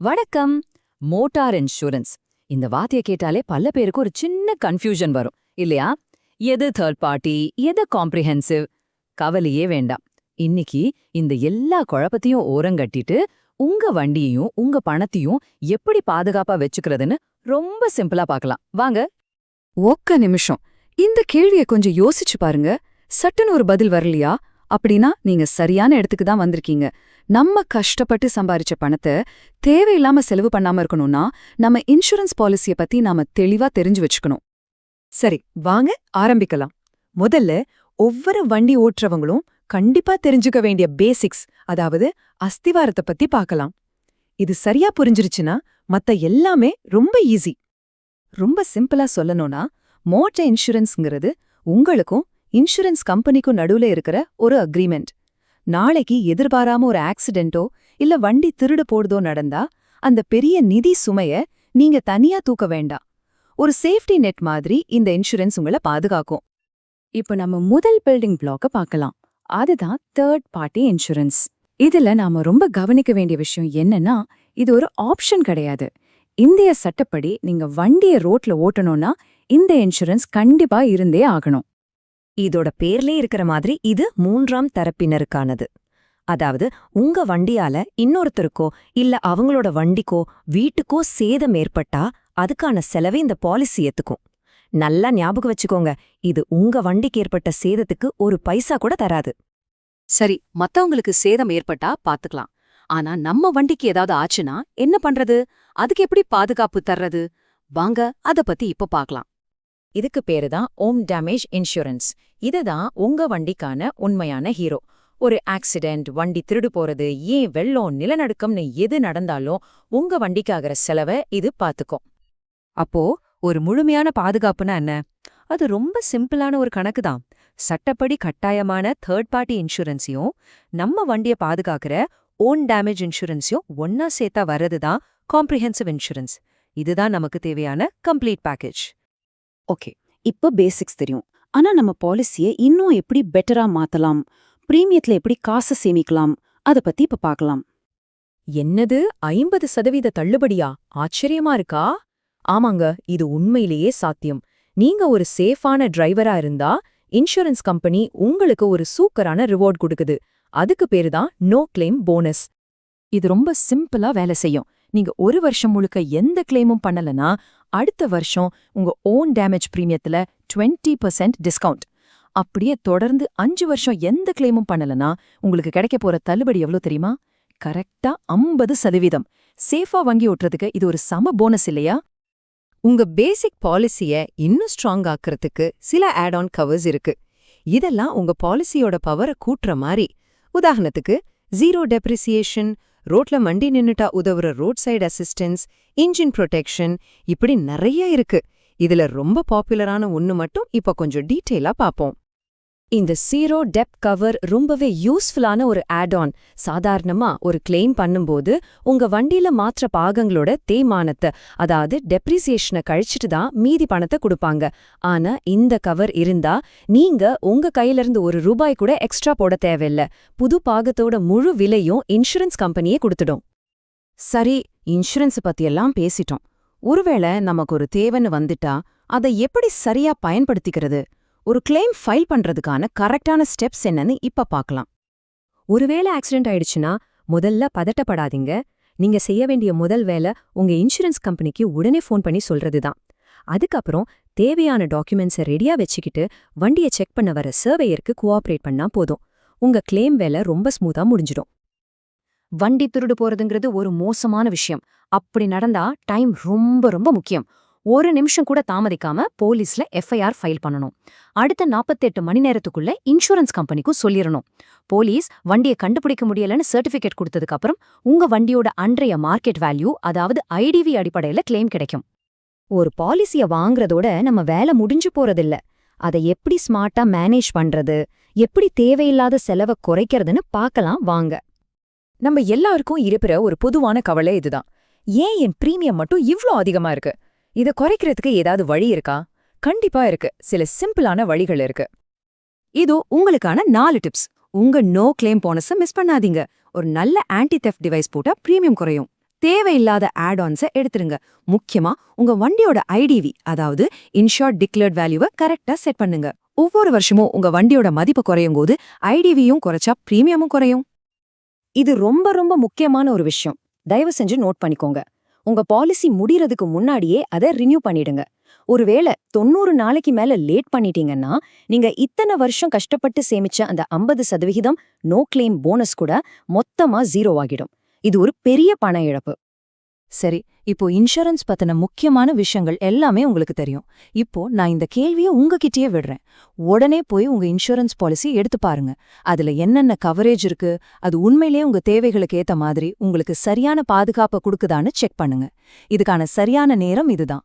வணக்கம். Motor insurance இந்த வார்த்தையை கேட்டாலே பல பேருக்கு ஒரு சின்ன கன்ஃபியூஷன் வரும் இல்லையா? எது தேர்ட் பார்ட்டி, எது காம்ப்ரிஹென்சிவ்? கவலையே வேண்டாம். இன்னைக்கு இந்த எல்லா குழப்பத்தையும் ஓரங்கட்டிட்டு உங்க வண்டியையும் உங்க பணத்தையும் எப்படி பாதுகாப்பா வச்சுக்கிறதுன்னு ரொம்ப சிம்பிளா பார்க்கலாம் வாங்க. ஒக்க நிமிஷம், இந்த கேள்வியை கொஞ்சம் யோசிச்சு பாருங்க. சட்டுன்னு ஒரு பதில் வரலையா? அப்படின்னா நீங்க சரியான இடத்துக்கு தான் வந்திருக்கீங்க. நம்ம கஷ்டப்பட்டு சம்பாரிச்ச பணத்தை தேவையில்லாம செலவு பண்ணாம இருக்கணும்னா நம்ம இன்சூரன்ஸ் பாலிசியை பத்தி நாம தெளிவா தெரிஞ்சு வச்சுக்கணும். சரி, வாங்க ஆரம்பிக்கலாம். முதல்ல ஒவ்வொரு வண்டி ஓட்டுறவங்களும் கண்டிப்பா தெரிஞ்சுக்க வேண்டிய பேசிக்ஸ், அதாவது அஸ்திவாரத்தை பத்தி பார்க்கலாம். இது சரியா புரிஞ்சிருச்சுன்னா மத்த எல்லாமே ரொம்ப ஈஸி. ரொம்ப சிம்பிளா சொல்லணும்னா, மோட்டார் இன்சூரன்ஸ்ங்கிறது உங்களுக்கும் இன்சூரன்ஸ் கம்பெனிக்கும் நடுவுல இருக்கிற ஒரு அக்ரிமெண்ட். நாளைக்கு எதிர்பாராம ஒரு ஆக்சிடென்ட்டோ இல்ல வண்டி திருடு போடுதோ நடந்தா அந்த பெரிய நிதி சுமைய நீங்க தனியா தூக்க வேண்டாம். ஒரு சேஃப்டி நெட் மாதிரி இந்த இன்சூரன்ஸ் உங்களை பாதுகாக்கும். இப்ப நம்ம முதல் பில்டிங் பிளாக்க பார்க்கலாம். அதுதான் தேர்ட் பார்ட்டி இன்சூரன்ஸ். இதுல நாம ரொம்ப கவனிக்க வேண்டிய விஷயம் என்னன்னா, இது ஒரு ஆப்ஷன் கிடையாது. இந்திய சட்டப்படி நீங்க வண்டியை ரோட்ல ஓட்டணும்னா இந்த இன்சூரன்ஸ் கண்டிப்பா இருந்தே ஆகணும். இதோட பேர்லே இருக்கிற மாதிரி இது மூன்றாம் தரப்பினருக்கானது. அதாவது உங்க வண்டியால இன்னொருத்தருக்கோ இல்ல அவங்களோட வண்டிக்கோ வீட்டுக்கோ சேதம் ஏற்பட்டா அதுக்கான செலவை இந்த பாலிசி ஏத்துக்கும். நல்லா ஞாபகம் வச்சுக்கோங்க, இது உங்க வண்டிக்கு ஏற்பட்ட சேதத்துக்கு ஒரு பைசா கூட தராது. சரி, மத்தவங்களுக்கு சேதம் ஏற்பட்டா பாத்துக்கலாம். ஆனா நம்ம வண்டிக்கு ஏதாவது ஆச்சுன்னா என்ன பண்றது? அதுக்கு எப்படி பாதுகாப்பு தர்றது? வாங்க அத பத்தி இப்ப பார்க்கலாம். இதுக்கு பேரு தான் ஓம் டேமேஜ் இன்சூரன்ஸ். இதுதான் உங்க வண்டிக்கான உண்மையான ஹீரோ. ஒரு ஆக்சிடென்ட், வண்டி திருடு போறது, ஏன் வெள்ளம், நிலநடுக்கம்னு எது நடந்தாலும் உங்க வண்டிக்கு ஆகிற செலவை இது பாத்துக்கும். அப்போ ஒரு முழுமையான பாதுகாப்புனா என்ன? அது ரொம்ப சிம்பிளான ஒரு கணக்கு தான். சட்டப்படி கட்டாயமான தேர்ட் பார்ட்டி இன்சூரன்ஸையும் நம்ம வண்டியை பாதுகாக்கிற ஓன் டேமேஜ் இன்சூரன்ஸையும் ஒன்னா சேர்த்தா வர்றதுதான் காம்ப்ரிஹென்சிவ் இன்சூரன்ஸ். இதுதான் நமக்கு தேவையான கம்ப்ளீட் பேக்கேஜ். ஓகே, இப்ப பேசிக்ஸ் தெரியும். ஆனா நம்ம பாலிசியை இன்னும் எப்படி பெட்டரா மாத்தலாம், பிரீமியத்துல எப்படி காசை சேமிக்கலாம், அத பத்தி இப்ப பார்க்கலாம். என்னது 50% தள்ளுபடியா? ஆச்சரியமா இருக்கா? ஆமாங்க, இது உண்மையிலேயே சாத்தியம். நீங்க ஒரு சேஃபான டிரைவரா இருந்தா இன்சூரன்ஸ் கம்பெனி உங்களுக்கு ஒரு சூப்பரான ரிவார்ட் கொடுக்குது. அதுக்கு பேருதான் நோ கிளைம் போனஸ். இது ரொம்ப சிம்பிளா வேலை செய்யும். நீங்க ஒரு வருஷம் முழுக்க எந்த கிளைமும் பண்ணலனா அடுத்த வருஷம் உங்க ஓன் டேமேஜ் பிரீமியத்துல 20% டிஸ்கவுண்ட். அப்படியே தொடர்ந்து 5 வருஷம் எந்த கிளைமும் பண்ணலனா உங்களுக்கு கிடைக்க போற தள்ளுபடி எவ்வளவு தெரியுமா? கரெக்டா 50%. சேஃபா வங்கி ஓட்டுறதுக்கு இது ஒரு சம போனஸ் இல்லையா? உங்க பேசிக் பாலிசிய இன்னும் ஸ்ட்ராங் ஆக்குறதுக்கு சில ஆட் ஆன் கவர்ஸ் இருக்கு. இதெல்லாம் உங்க பாலிசியோட பவரை கூட்டுற மாதிரி. உதாரணத்துக்கு ஜீரோ டெப்ரிசியேஷன், ரோட்ல வண்டி நின்னுட்டா உதவுற road side assistance, engine protection, இப்படி நிறைய இருக்கு. இதுல ரொம்ப பாப்புலரான ஒன்னு மட்டும் இப்ப கொஞ்சம் டீட்டெயிலா பாப்போம். இந்த ஜீரோ டெப் கவர் ரொம்பவே யூஸ்ஃபுல்லான ஒரு ஆட் ஆன். சாதாரணமா ஒரு கிளைம் பண்ணும்போது உங்க வண்டியில மாற்ற பாகங்களோட தேய்மானத்தை, அதாவது டெப்ரிசியேஷனை கழிச்சிட்டு தான் மீதி பணத்தை கொடுப்பாங்க. ஆனா இந்த கவர் இருந்தா நீங்க உங்க கையிலிருந்து ₹1 கூட எக்ஸ்ட்ரா போட தேவையில்ல. புது பாகத்தோட முழு விலையும் இன்சூரன்ஸ் கம்பெனியே கொடுத்துடும். சரி, இன்சூரன்ஸ் பத்தியெல்லாம் பேசிட்டோம். ஒருவேளை நமக்கு ஒரு தேவைன்னு வந்துட்டா அதை எப்படி சரியா பயன்படுத்திக்கிறது? ஒரு கிளைம் ஃபைல் பண்றதுக்கான கரெக்டான ஸ்டெப்ஸ் என்னன்னு இப்ப பார்க்கலாம். ஒருவேளை ஆக்சிடென்ட் ஆயிடுச்சுன்னா முதல்ல பதட்டப்படாதீங்க. நீங்க செய்ய வேண்டிய முதல் வேலை உங்க இன்சூரன்ஸ் கம்பெனிக்கு உடனே ஃபோன் பண்ணி சொல்றதுதான். அதுக்கப்புறம் தேவையான டாக்குமெண்ட்ஸை ரெடியா வச்சுக்கிட்டு வண்டியை செக் பண்ண வர சர்வேயருக்கு கோஆப்ரேட் பண்ணா போதும். உங்க கிளைம் வேலை ரொம்ப ஸ்மூத்தா முடிஞ்சிடும். வண்டி திருடு போறதுங்கிறது ஒரு மோசமான விஷயம். அப்படி நடந்தா டைம் ரொம்ப ரொம்ப முக்கியம். ஒரு நிமிஷம் கூட தாமதிக்காம போலீஸ்ல எஃப்ஐஆர் ஃபைல் பண்ணணும். அடுத்த 48 மணி நேரத்துக்குள்ள இன்சூரன்ஸ் கம்பெனிக்கும் சொல்லிடணும். போலீஸ் வண்டியை கண்டுபிடிக்க முடியலன்னு சர்டிபிகேட் கொடுத்ததுக்கு அப்புறம் உங்க வண்டியோட அன்றைய மார்க்கெட் வேல்யூ, அதாவது ஐடிவி அடிப்படையில கிளைம் கிடைக்கும். ஒரு பாலிசிய வாங்குறதோட நம்ம வேலை முடிஞ்சு போறதில்ல. அதை எப்படி ஸ்மார்ட்டா மேனேஜ் பண்றது, எப்படி தேவையில்லாத செலவை குறைக்கிறதுன்னு பார்க்கலாம் வாங்க. நம்ம எல்லாருக்கும் இருக்கிற ஒரு பொதுவான கவலை இதுதான். ஏன் என் பிரீமியம் மட்டும் இவ்ளோ அதிகமா இருக்கு? இதை குறைக்கிறதுக்கு ஏதாவது வழி இருக்கா? கண்டிப்பா இருக்கு. சில சிம்பிளான வழிகள் இருக்கு. இதோ உங்களுக்கான 4 டிப்ஸ். உங்க நோ கிளைம் போனஸை மிஸ் பண்ணாதீங்க. ஒரு நல்ல ஆன்டி தெஃப்ட் டிவைஸ் போட்டா பிரீமியம் குறையும். தேவையில்லாத ஆட்-ஆன்ஸை எடுத்துருங்க. முக்கியமா உங்க வண்டியோட ஐடிவி, அதாவது இன்ஷூர்ட் டிக்ளேர்ட் வேல்யூவை கரெக்டா செட் பண்ணுங்க. ஒவ்வொரு வருஷமும் உங்க வண்டியோட மதிப்பு குறையும் போது ஐடிவியும் குறைச்சா பிரீமியமும் குறையும். இது ரொம்ப ரொம்ப முக்கியமான ஒரு விஷயம். தயவு செஞ்சு நோட் பண்ணிக்கோங்க. உங்க பாலிசி முடியறதுக்கு முன்னாடியே அதை ரினியூ பண்ணிடுங்க. ஒருவேளை 90 நாளைக்கு மேல லேட் பண்ணிட்டீங்கன்னா, நீங்க இத்தனை வருஷம் கஷ்டப்பட்டு சேமிச்ச அந்த 50% நோ கிளைம் போனஸ் கூட மொத்தமா 0 ஆகிடும். இது ஒரு பெரிய பண இழப்பு. சரி, இப்போ இன்சூரன்ஸ் பத்தின முக்கியமான விஷயங்கள் எல்லாமே உங்களுக்கு தெரியும். இப்போ நான் இந்த கேள்வியை உங்ககிட்டயே விடுறேன். உடனே போய் உங்க இன்சூரன்ஸ் பாலிசி எடுத்து பாருங்க. அதுல என்னென்ன கவரேஜ் இருக்கு, அது உண்மையிலேயே உங்க தேவைகளுக்கு ஏத்த மாதிரி உங்களுக்கு சரியான பாதுகாப்பை கொடுக்குதான்னு செக் பண்ணுங்க. இதுக்கான சரியான நேரம் இதுதான்.